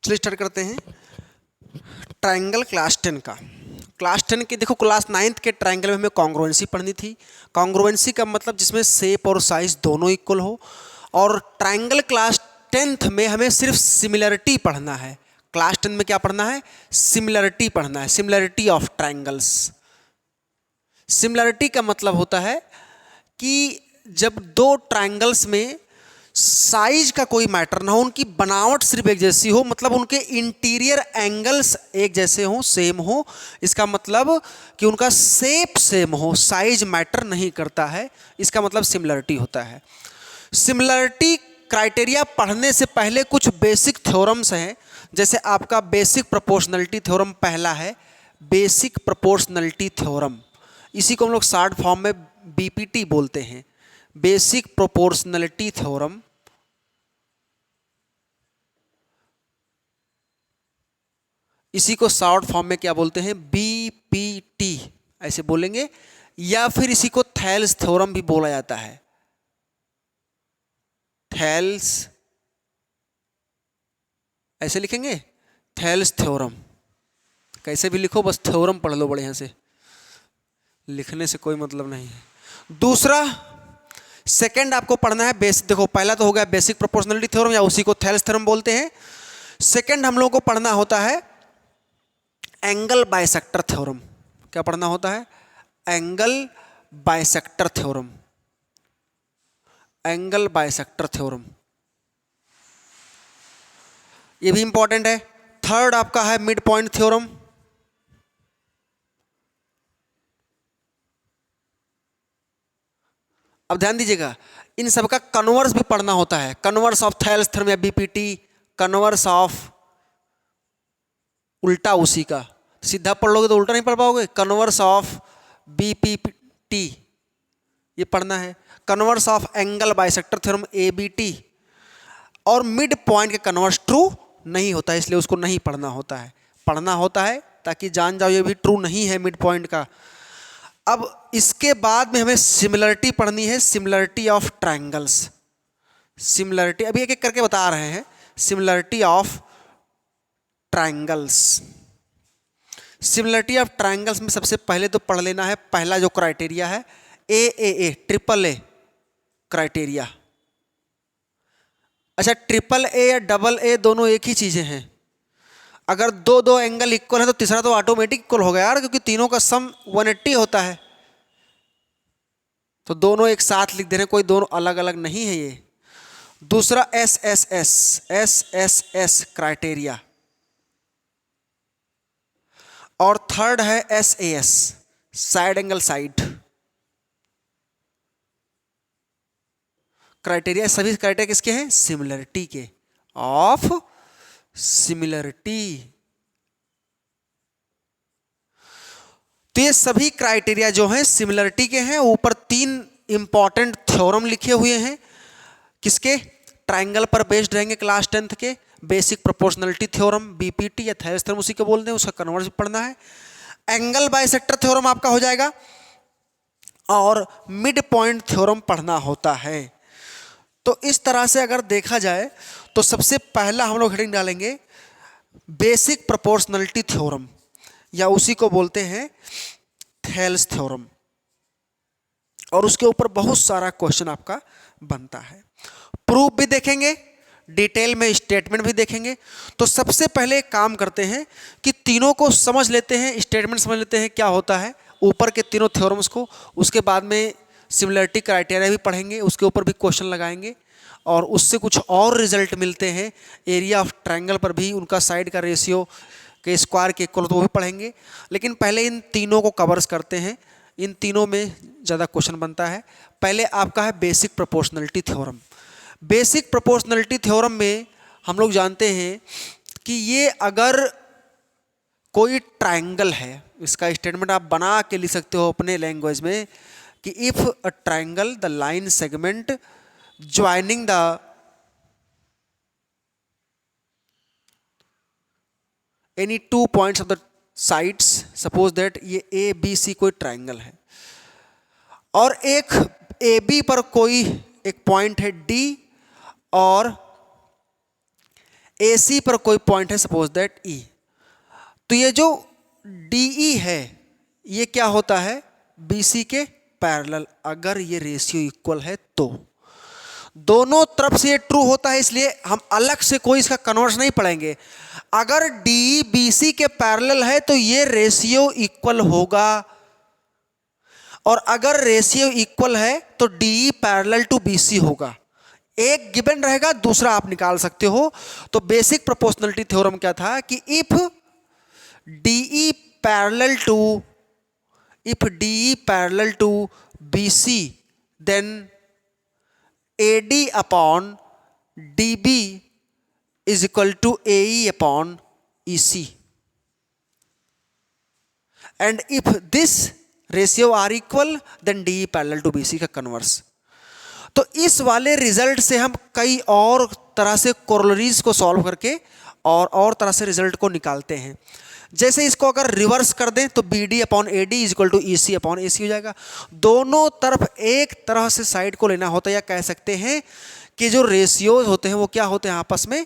चलिए स्टार्ट करते हैं ट्रायंगल क्लास 10 का। क्लास 10 के देखो क्लास 9th के ट्रायंगल में हमें कॉन्ग्रुएंसी पढ़नी थी। कॉन्ग्रुएंसी का मतलब जिसमें शेप और साइज दोनों इक्वल हो, और ट्रायंगल क्लास 10th में हमें सिर्फ सिमिलरिटी पढ़ना है। क्लास 10 में क्या पढ़ना है? सिमिलरिटी पढ़ना है, सिमिलरिटी ऑफ ट्रायंगल्स। सिमिलरिटी का मतलब होता है कि जब दो ट्रायंगल्स में साइज का कोई मैटर ना हो, उनकी बनावट सिर्फ एक जैसी हो, मतलब उनके इंटीरियर एंगल्स एक जैसे हों, सेम हो। इसका मतलब कि उनका शेप सेम हो, साइज मैटर नहीं करता है। इसका मतलब सिमिलरिटी होता है। सिमिलरिटी क्राइटेरिया पढ़ने से पहले कुछ बेसिक थ्योरम्स हैं, जैसे आपका बेसिक प्रोपोर्शनलिटी थ्योरम पहला है, बेसिक प्रोपोर्शनलिटी थ्योरम। इसी को हम लोग शॉर्ट फॉर्म में बीपीटी बोलते हैं, बेसिक प्रोपोर्शनलिटी थ्योरम। इसी को शॉर्ट फॉर्म में क्या बोलते हैं? बीपीटी ऐसे बोलेंगे, या फिर इसी को थेल्स थ्योरम भी बोला जाता है। थेल्स ऐसे लिखेंगे, थेल्स थ्योरम। कैसे भी लिखो, बस थ्योरम पढ़ लो बढ़िया से, लिखने से कोई मतलब नहीं है। दूसरा सेकंड आपको पढ़ना है बेसिक। देखो पहला तो हो गया बेसिक प्रोपोर्शनलिटी थ्योरम, या उसी को थेल्स थ्योरम बोलते हैं। सेकंड हम लोगों को पढ़ना होता है एंगल बाइसेक्टर थ्योरम। क्या पढ़ना होता है? Angle bisector theorem. Angle bisector theorem ये भी इंपॉर्टेंट है। थर्ड आपका है मिड पॉइंट थ्योरम। अब ध्यान दीजिएगा, इन सब का कन्वर्स भी पढ़ना होता है। कन्वर्स ऑफ थेल्स थ्योरम या बीपीटी, कन्वर्स ऑफ उल्टा उसी का। सीधा पढ़ लोगे तो उल्टा नहीं पढ़ पाओगे। कन्वर्स ऑफ बीपीटी ये पढ़ना है। Converse of angle bisector theorem ABT. और मिड पॉइंट के कन्वर्स ट्रू नहीं होता है, इसलिए उसको नहीं पढ़ना होता है। पढ़ना होता है ताकि जान जाओ ये भी ट्रू नहीं है मिड पॉइंट का। अब इसके बाद में हमें सिमिलरिटी पढ़नी है, सिमिलरिटी ऑफ ट्रायंगल्स। सिमिलरिटी अभी एक एक करके बता रहे हैं। Similarity of triangles. Similarity of triangles में सबसे पहले तो पढ़ लेना है पहला जो क्राइटेरिया है, ए ट्रिपल ए क्राइटेरिया। अच्छा, ट्रिपल ए या डबल ए दोनों एक ही चीजें हैं। अगर दो दो एंगल इक्वल है तो तीसरा तो ऑटोमेटिक इक्वल हो गया यार, क्योंकि तीनों का सम 180 होता है। तो दोनों एक साथ लिख दे रहे हैं, कोई दोनों अलग अलग नहीं है ये। दूसरा एस क्राइटेरिया, और थर्ड है SAS side angle side criteria. सभी क्राइटेरिया किसके हैं? सिमिलरिटी के, ऑफ सिमिलरिटी। तो ये सभी क्राइटेरिया जो हैं सिमिलरिटी के हैं। ऊपर तीन इंपॉर्टेंट थ्योरम लिखे हुए हैं, किसके? ट्रायंगल पर बेस्ड रहेंगे क्लास 10th के। बेसिक प्रोपोर्शनलिटी थ्योरम बीपीटी या थेल्स थ्योरम उसी को बोलते हैं, उसका कन्वर्स पढ़ना है। एंगल बाइसेक्टर थ्योरम आपका हो जाएगा, और मिड पॉइंट थ्योरम पढ़ना होता है। तो इस तरह से अगर देखा जाए तो सबसे पहला हम लोग हेडिंग डालेंगे बेसिक प्रोपोर्शनलिटी थ्योरम, या उसी को बोलते हैं थेल्स थ्योरम। और उसके ऊपर बहुत सारा क्वेश्चन आपका बनता है। प्रूफ भी देखेंगे, डिटेल में स्टेटमेंट भी देखेंगे। तो सबसे पहले एक काम करते हैं कि तीनों को समझ लेते हैं, स्टेटमेंट समझ लेते हैं क्या होता है, ऊपर के तीनों थ्योरम्स को। उसके बाद में सिमिलरिटी क्राइटेरिया भी पढ़ेंगे, उसके ऊपर भी क्वेश्चन लगाएंगे, और उससे कुछ और रिजल्ट मिलते हैं। एरिया ऑफ ट्रायंगल पर भी उनका साइड का रेशियो के स्क्वायर के इक्वल, तो वो भी पढ़ेंगे। लेकिन पहले इन तीनों को कवर्स करते हैं, इन तीनों में ज़्यादा क्वेश्चन बनता है। पहले आपका है basic proportionality theorem. Basic proportionality theorem में हम लोग जानते हैं कि ये अगर कोई ट्रायंगल है, इसका स्टेटमेंट आप बना के लिख सकते हो अपने लैंग्वेज में कि if a triangle the line segment joining the any 2 points of the sides, suppose that ये ABC कोई ट्रायंगल है, और एक AB पर कोई एक पॉइंट है D, और AC पर कोई पॉइंट है, सपोज दैट E, तो ये जो DE है ये क्या होता है, BC के पैरेलल, अगर ये रेशियो इक्वल है तो। दोनों तरफ से ये ट्रू होता है, इसलिए हम अलग से कोई इसका कन्वर्स नहीं पढ़ेंगे। अगर DE BC के पैरेलल है तो ये रेशियो इक्वल होगा, और अगर रेशियो इक्वल है तो DE पैरेलल टू BC होगा। एक गिवन रहेगा, दूसरा आप निकाल सकते हो। तो बेसिक प्रोपोर्शनलिटी थ्योरम क्या था कि if DE parallel to BC then AD upon DB is equal to AE upon EC, and if this ratio are equal then DE parallel to BC का कन्वर्स। तो इस वाले रिजल्ट से हम कई और तरह से कोरोलरीज को सॉल्व करके और तरह से रिजल्ट को निकालते हैं। जैसे इसको अगर रिवर्स कर दें तो BD upon AD is equal to EC upon AC हो जाएगा। दोनों तरफ एक तरह से साइड को लेना होता है, या कह सकते हैं कि जो रेशियोज होते हैं वो क्या होते हैं, आपस में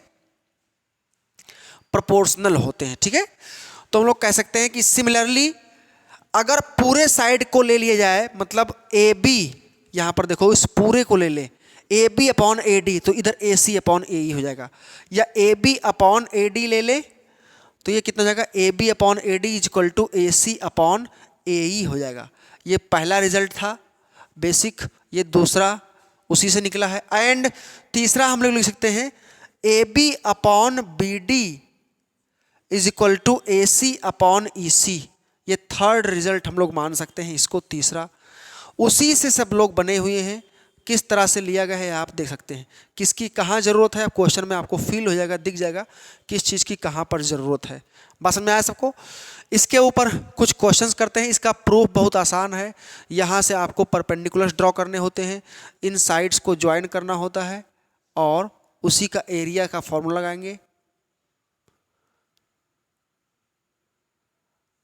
प्रोपोर्शनल होते हैं। ठीक है, तो हम लोग कह सकते हैं कि सिमिलरली अगर पूरे साइड को ले लिया जाए, मतलब AB, यहां पर देखो इस पूरे को ले ले, AB अपॉन AD, तो इधर AC अपॉन AE हो जाएगा, या AB अपॉन AD ले ले तो ये कितना हो जाएगा, AB upon AD is equal to AC upon AE हो जाएगा। ये पहला रिजल्ट था बेसिक, ये दूसरा उसी से निकला है। एंड तीसरा हम लोग लिख सकते हैं AB upon BD is equal to AC upon EC, ये थर्ड रिजल्ट हम लोग मान सकते हैं इसको, तीसरा। उसी से सब लोग बने हुए हैं, किस तरह से लिया गया है आप देख सकते हैं, किसकी कहाँ ज़रूरत है क्वेश्चन में आपको फील हो जाएगा, दिख जाएगा किस चीज़ की कहाँ पर ज़रूरत है। बात समझ में आया सबको? इसके ऊपर कुछ क्वेश्चंस करते हैं। इसका प्रूफ बहुत आसान है, यहाँ से आपको परपेंडिकुलर्स ड्रॉ करने होते हैं, इन साइड्स को ज्वाइन करना होता है, और उसी का एरिया का फॉर्मूला लगाएंगे।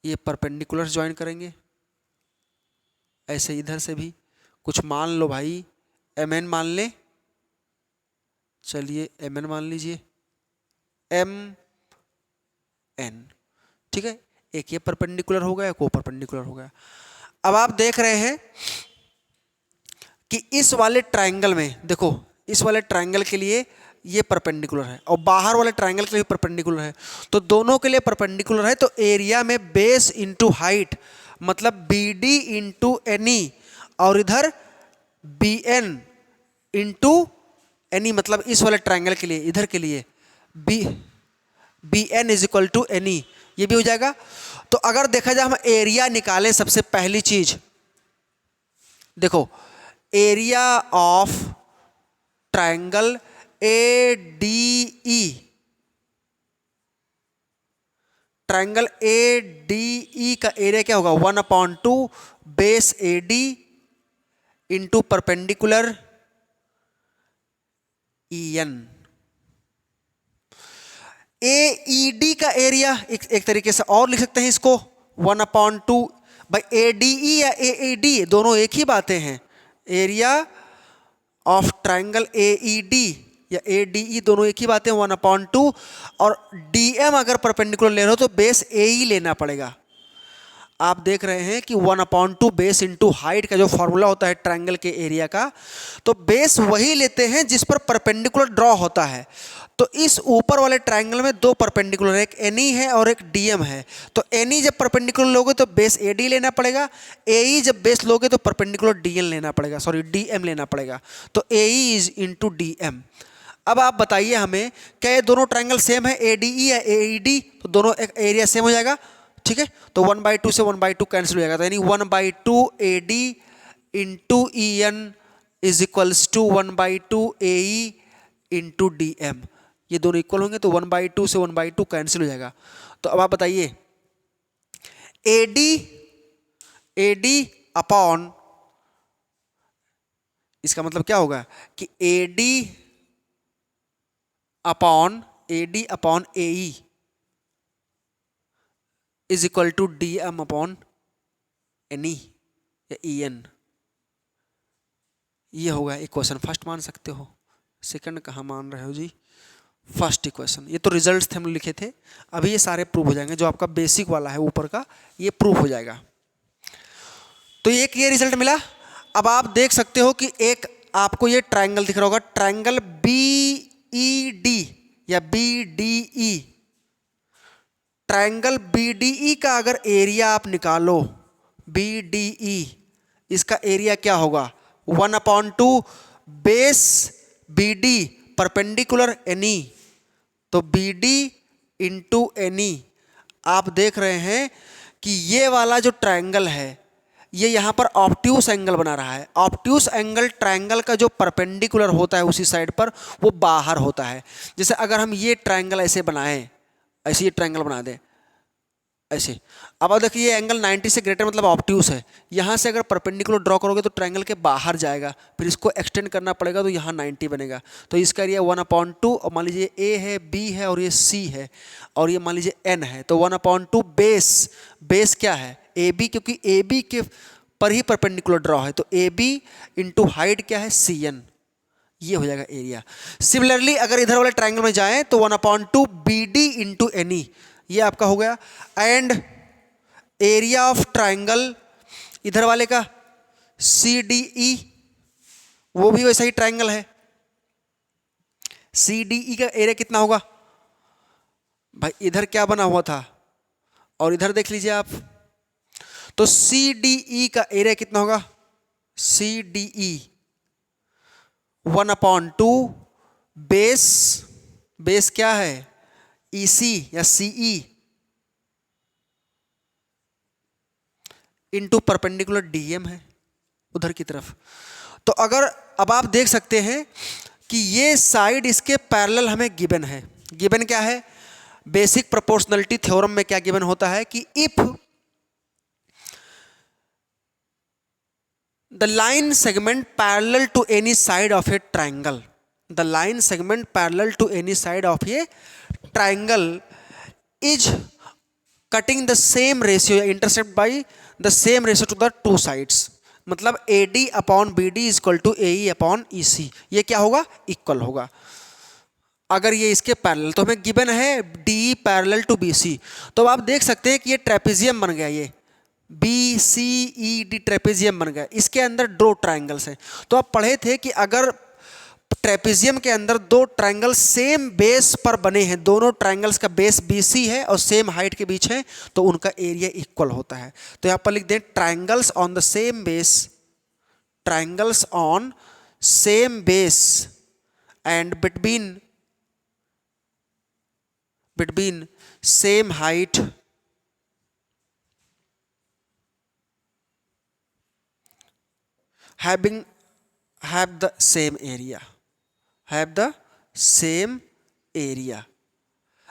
ये परपेंडिकुलर्स ज्वाइन करेंगे, ऐसे इधर से भी कुछ मान लो भाई, MN मान ले, चलिए MN मान लीजिए, MN, ठीक है। एक ये परपेंडिकुलर हो गया, एक वो परपेंडिकुलर हो गया। अब आप देख रहे हैं कि इस वाले ट्रायंगल में देखो, इस वाले ट्रायंगल के लिए ये परपेंडिकुलर है और बाहर वाले ट्रायंगल के लिए परपेंडिकुलर है, तो दोनों के लिए परपेंडिकुलर है। तो एरिया में बेस इंटू हाइट, मतलब BD इंटू NE, और इधर BN इंटू NE, मतलब इस वाले ट्रायंगल के लिए, इधर के लिए BN is equal to NE, ये भी हो जाएगा। तो अगर देखा जाए हम एरिया निकालें, सबसे पहली चीज देखो, area of triangle ADE, triangle ADE का एरिया क्या होगा, 1/2 base AD into perpendicular EN। AED का एरिया एक तरीके से और लिख सकते हैं इसको, 1/2 भाई ADE या AED दोनों एक ही बातें हैं। एरिया ऑफ ट्रायंगल AED या ADE दोनों एक ही बातें, 1/2, और DM अगर परपेंडिकुलर ले रहे हो तो बेस AE लेना पड़ेगा। आप देख रहे हैं कि 1/2 बेस इंटू हाइट का जो फॉर्मूला होता है ट्रायंगल के एरिया का, तो बेस वही लेते हैं जिस पर परपेंडिकुलर ड्रॉ होता है। तो इस ऊपर वाले ट्रायंगल में दो परपेंडिकुलर है, एक NE है और एक DM है। तो NE जब परपेंडिकुलर लोगे तो बेस AD लेना पड़ेगा, AE जब बेस लोगे तो परपेंडिकुलर DN लेना पड़ेगा, सॉरी DM लेना पड़ेगा। तो AE इज इंटू DM। अब आप बताइए हमें, क्या ये दोनों ट्रायंगल सेम है, ADE या AED? तो दोनों एक एरिया सेम हो जाएगा, ठीक है। तो 1/2 से 1/2 कैंसिल हो जाएगा, तो यानी 1/2 AD into EN is equals to 1/2 AE into DM। ये दोनों इक्वल होंगे तो 1/2 से 1/2 कैंसिल हो जाएगा। तो अब आप बताइए, AD अपॉन, इसका मतलब क्या होगा कि AD upon AE is equal to DM upon NE या EN। ये होगा एक क्वेश्चन। फर्स्ट मान सकते हो, सेकंड कहाँ मान रहे हो जी? First equation. ये तो रिजल्ट्स थे हम लिखे थे, अभी ये सारे प्रूव हो जाएंगे। जो आपका बेसिक वाला है ऊपर का ये प्रूव हो जाएगा। तो एक ये रिजल्ट मिला। अब आप देख सकते हो कि एक आपको ये ट्रायंगल दिख रहा होगा, ट्रायंगल BED या BDE। ट्रायंगल BDE का अगर एरिया आप निकालो, BDE इसका एरिया क्या होगा, 1/2 बेस BD परपेंडिकुलर NE, तो BD इंटू NE। आप देख रहे हैं कि ये वाला जो ट्रायंगल है ये यहाँ पर ऑब्ट्यूस एंगल बना रहा है। ऑब्ट्यूस एंगल ट्रायंगल का जो परपेंडिकुलर होता है उसी साइड पर वो बाहर होता है। जैसे अगर हम ये ट्रायंगल ऐसे बनाएं, ऐसे ये ट्रायंगल बना दें ऐसे, अब देखिए ये एंगल 90 से ग्रेटर मतलब ऑब्ट्यूस है। यहाँ से अगर परपेंडिकुलर ड्रॉ करोगे तो ट्रायंगल के बाहर जाएगा, फिर इसको एक्सटेंड करना पड़ेगा तो यहाँ 90 बनेगा। तो इसका एरिया 1/2, और मान लीजिए A है, B है और ये C है और ये मान लीजिए N है, तो 1/2 बेस क्या है AB, क्योंकि AB के पर ही परपेंडिकुलर ड्रॉ है, तो AB इंटू हाइट क्या है CN, ये हो जाएगा एरिया। सिमिलरली अगर इधर वाले ट्रायंगल में जाएं तो 1/2 BD इंटू NE, ये आपका हो गया। एंड एरिया ऑफ ट्रायंगल इधर वाले का CDE, वो भी वैसा ही ट्रायंगल है। CDE का एरिया कितना होगा भाई, इधर क्या बना हुआ था और इधर देख लीजिए आप, तो CDE का एरिया कितना होगा, CDE 1/2 बेस क्या है EC या CE इंटू परपेंडिकुलर DM है उधर की तरफ। तो अगर अब आप देख सकते हैं कि ये साइड इसके पैरेलल हमें गिवन है। गिवन क्या है, बेसिक प्रोपोर्शनलिटी थ्योरम में क्या गिवन होता है कि if the line segment parallel to any side of a triangle, the line segment parallel to any side of a triangle is cutting the same ratio या intercept by the same ratio to the two sides, मतलब AD/BD is equal to AE/EC, ये क्या होगा, equal होगा। अगर ये इसके parallel, तो हमें गिवन है DE पैरेलल टू BC, तो आप देख सकते हैं कि ये ट्रेपेजियम बन गया, ये BCED ट्रेपेजियम बन गया। इसके अंदर दो ट्रायंगल्स हैं। तो आप पढ़े थे कि अगर ट्रेपेजियम के अंदर दो ट्रायंगल सेम बेस पर बने हैं, दोनों ट्रायंगल्स का बेस BC है और सेम हाइट के बीच है, तो उनका एरिया इक्वल होता है। तो यहाँ पर लिख दें triangles on the same base, triangles on same base and between same height have the same area।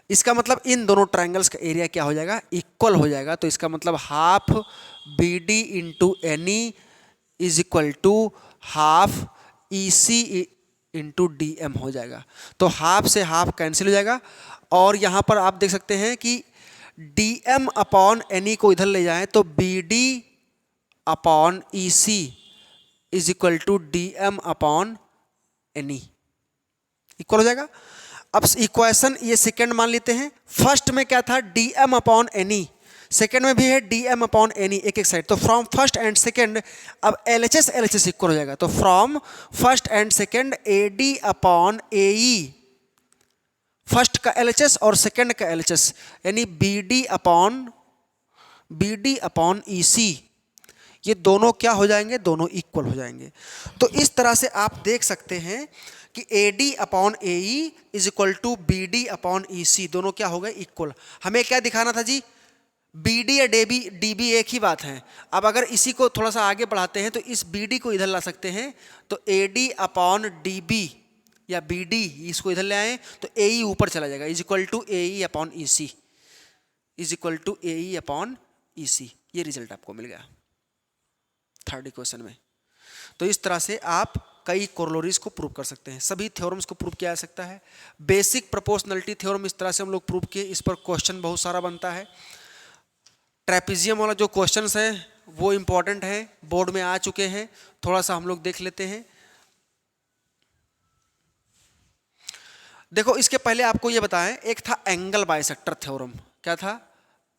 इसका मतलब इन दोनों ट्रायंगल्स का एरिया क्या हो जाएगा, इक्वल हो जाएगा। तो इसका मतलब half BD into NE is equal to half EC into DM हो जाएगा। तो हाफ से हाफ कैंसिल हो जाएगा, और यहाँ पर आप देख सकते हैं कि DM/NE को इधर ले जाएं तो BD/EC is equal to DM/NE, equal हो जाएगा। अब इक्वेशन ये सेकंड मान लेते हैं। फर्स्ट में क्या था, DM/NE, सेकंड में भी है DM/NE, एक एक साइड। तो फ्रॉम फर्स्ट एंड सेकंड अब LHS इक्वल हो जाएगा। तो from first and second AD/AE, first का LHS और सेकंड का LHS, यानी BD/EC, ये दोनों क्या हो जाएंगे, दोनों इक्वल हो जाएंगे। तो इस तरह से आप देख सकते हैं कि AD/AE is equal to BD/EC, दोनों क्या हो गए, इक्वल। हमें क्या दिखाना था जी, BD या DB एक ही बात है। अब अगर इसी को थोड़ा सा आगे बढ़ाते हैं तो इस BD को इधर ला सकते हैं, तो AD/DB या BD इसको इधर ले आए तो AE ऊपर चला जाएगा, is equal to AE/EC, is equal to AE/EC। ये रिजल्ट आपको मिल गया थर्ड इक्वेशन में। तो इस तरह से आप कई कोरोलरीज को प्रूव कर सकते हैं, सभी थ्योरम्स को प्रूव किया जा सकता है। बेसिक प्रोपोर्शनलिटी थ्योरम इस तरह से हम लोग प्रूव किए, इस पर क्वेश्चन बहुत सारा बनता है। ट्रेपेजियम वाला जो क्वेश्चंस है वो इम्पॉर्टेंट है, बोर्ड में आ चुके हैं, थोड़ा सा हम लोग देख लेते हैं। देखो इसके पहले आपको ये बताएं, एक था एंगल बाइसेक्टर थ्योरम। क्या था?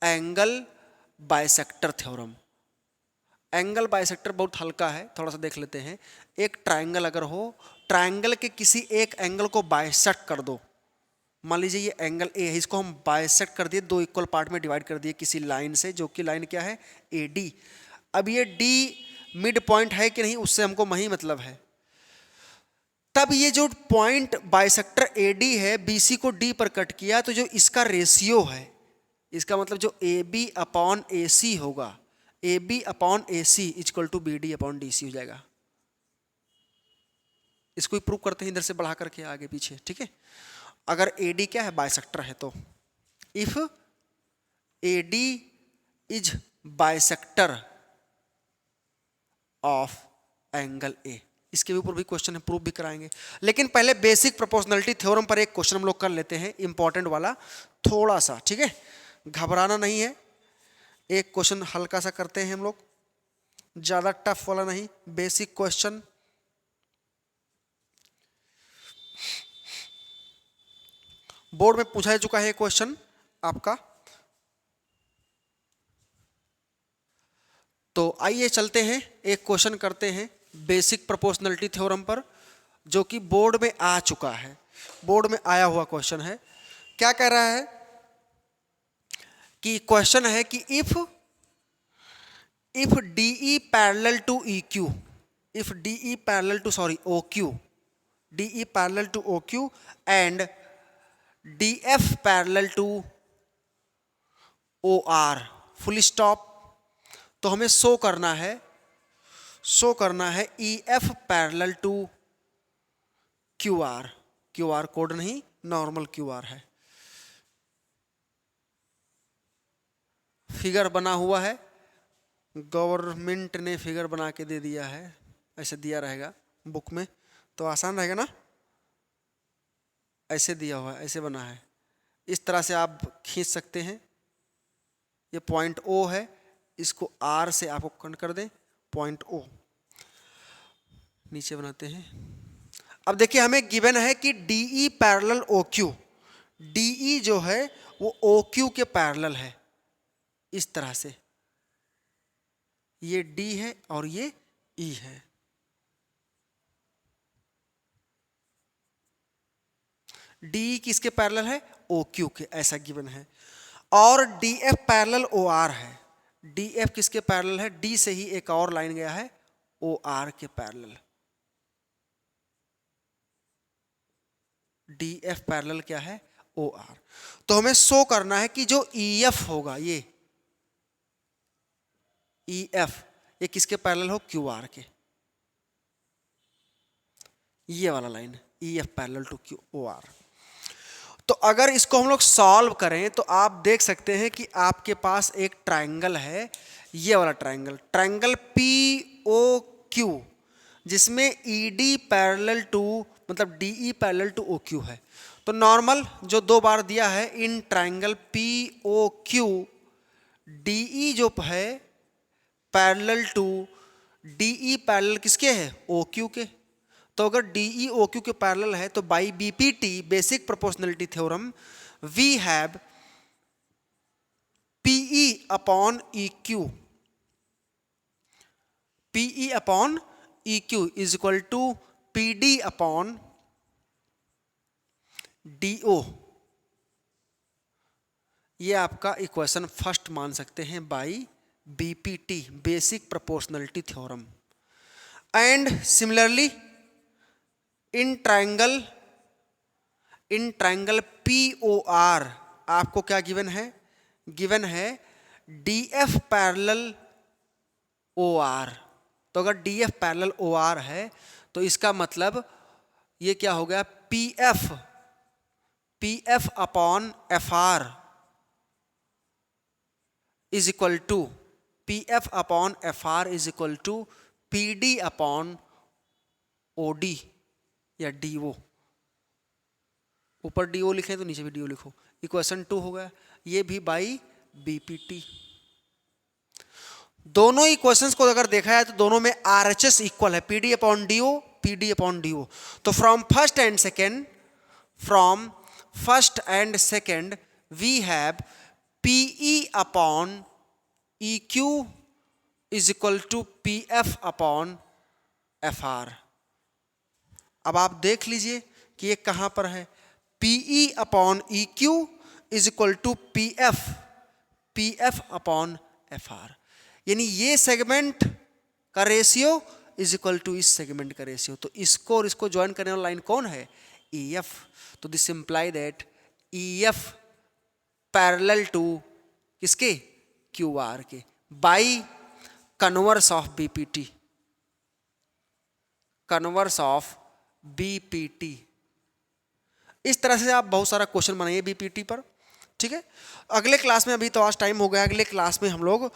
Angle bisector theorem. Angle bisector बहुत हल्का है, थोड़ा सा देख लेते हैं। एक ट्रायंगल अगर हो, ट्रायंगल के किसी एक एंगल को बाइसेक्ट कर दो। मान लीजिए ये एंगल ए है, इसको हम बाइसेक्ट कर दिए, दो इक्वल पार्ट में डिवाइड कर दिए किसी लाइन से, जो कि लाइन क्या है? A D. अब ये डी मिड पॉइंट है कि नहीं, उससे हमको वही मतलब है। तब ये जो पॉइंट बाइसेक्टर ए डी है, बीसी को डी पर कट किया, तो जो इसका रेशियो है, इसका मतलब जो ए बी अपॉन ए सी होगा, A B upon A C equal to B D upon D C हो जाएगा। इसको ही प्रूव करते हैं इधर से बढ़ा करके आगे पीछे, ठीक है। अगर ए डी क्या है? बाइसेक्टर है, तो if A D is bisector of angle A, इसके ऊपर भी क्वेश्चन है, प्रूव भी कराएंगे। लेकिन पहले बेसिक प्रोपोर्शनलिटी थ्योरम पर एक क्वेश्चन हम लोग कर लेते हैं, इंपॉर्टेंट वाला थोड़ा सा, ठीक है। घबराना नहीं है, एक क्वेश्चन हल्का सा करते हैं हम लोग, ज्यादा टफ वाला नहीं, बेसिक क्वेश्चन। बोर्ड में पूछा जा चुका है क्वेश्चन आपका। तो आइए चलते हैं, एक क्वेश्चन करते हैं बेसिक प्रोपोर्शनलिटी थ्योरम पर, जो कि बोर्ड में आ चुका है, बोर्ड में आया हुआ क्वेश्चन है। क्या कह रहा है कि क्वेश्चन है कि if DE parallel to EQ, if DE parallel to OQ, DE parallel to OQ and DF parallel to OR, full stop. तो हमें शो करना है EF parallel to QR, QR code नहीं, नॉर्मल QR है। Figure बना हुआ है, government ने फिगर बना के दे दिया है, ऐसे दिया रहेगा बुक में तो आसान रहेगा ना। ऐसे दिया हुआ है, ऐसे बना है, इस तरह से आप खींच सकते हैं। ये पॉइंट O है, इसको R से आपको कट कर दें, पॉइंट O नीचे बनाते हैं। अब देखिए हमें गिवन है कि DE पैरेलल OQ, DE जो है वो OQ के पैरेलल है, इस तरह से। ये D है और ये E है। DE किसके पैरेलल है? OQ के, ऐसा गिवन है। और DF पैरेलल OR है, DF किसके पैरेलल है? D से ही एक और लाइन गया है, OR के पैरेलल। DF पैरेलल क्या है? OR। तो हमें शो करना है कि जो EF होगा, ये EF, ये किसके पैरेलल हो? QR के। ये वाला line EF parallel to OR। तो अगर इसको हम लोग सॉल्व करें तो आप देख सकते हैं कि आपके पास एक ट्रायंगल है, ये वाला ट्रायंगल, ट्रायंगल POQ, जिसमें ED पैरेलल टू, मतलब DE पैरेलल टू OQ है। तो नॉर्मल जो दो बार दिया है, इन ट्रायंगल POQ DE जो है पैरेलल टू, DE पैरेलल किसके है? OQ के। तो अगर DE OQ के पैरेलल है तो by BPT, basic proportionality theorem, we have PE upon EQ, PE upon EQ is equal to PD upon DO। ये आपका इक्वेशन फर्स्ट मान सकते हैं by BPT, basic proportionality theorem. And similarly in triangle POR आपको क्या given है? Given है DF parallel OR। तो अगर DF पैरेलल OR है तो इसका मतलब ये क्या हो गया? PF upon FR is equal to, PF upon FR is equal to PD upon OD या DO। ऊपर DO लिखें तो नीचे भी DO लिखो, इक्वेशन 2 हो गया। ये भी बाई BPT। दोनों इक्वेशंस को अगर देखा है तो दोनों में RHS इक्वल है, PD upon DO, PD upon DO। तो from first and second, from first and second we have PE upon EQ is equal to PF upon FR। अब आप देख लीजिए कि ये कहां पर है। PE upon EQ is equal to PF upon FR, यानी ये सेगमेंट का रेशियो इज इक्वल टू इस सेगमेंट का रेशियो। तो इसको और इसको ज्वाइन करने वाला लाइन कौन है? EF। तो this imply that EF parallel to किसके? QR के, by converse of BPT, converse of BPT। इस तरह से आप बहुत सारा क्वेश्चन बनाइए BPT पर, ठीक है। अगले क्लास में, अभी तो आज टाइम हो गया, अगले क्लास में हम लोग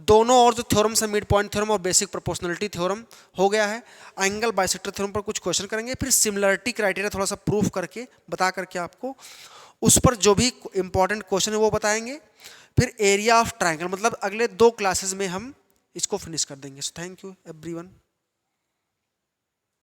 दोनों और जो थ्योरम्स है, मिड पॉइंट थ्योरम और बेसिक प्रोपोर्शनलिटी थ्योरम हो गया है, एंगल बाइसेक्टर थ्योरम पर कुछ क्वेश्चन करेंगे, फिर सिमिलरिटी क्राइटेरिया थोड़ा सा प्रूफ करके बता करके आपको उस पर जो भी इंपॉर्टेंट क्वेश्चन है वो बताएंगे। फिर एरिया ऑफ ट्राइंगल, मतलब अगले 2 क्लासेस में हम इसको फिनिश कर देंगे। So thank you everyone.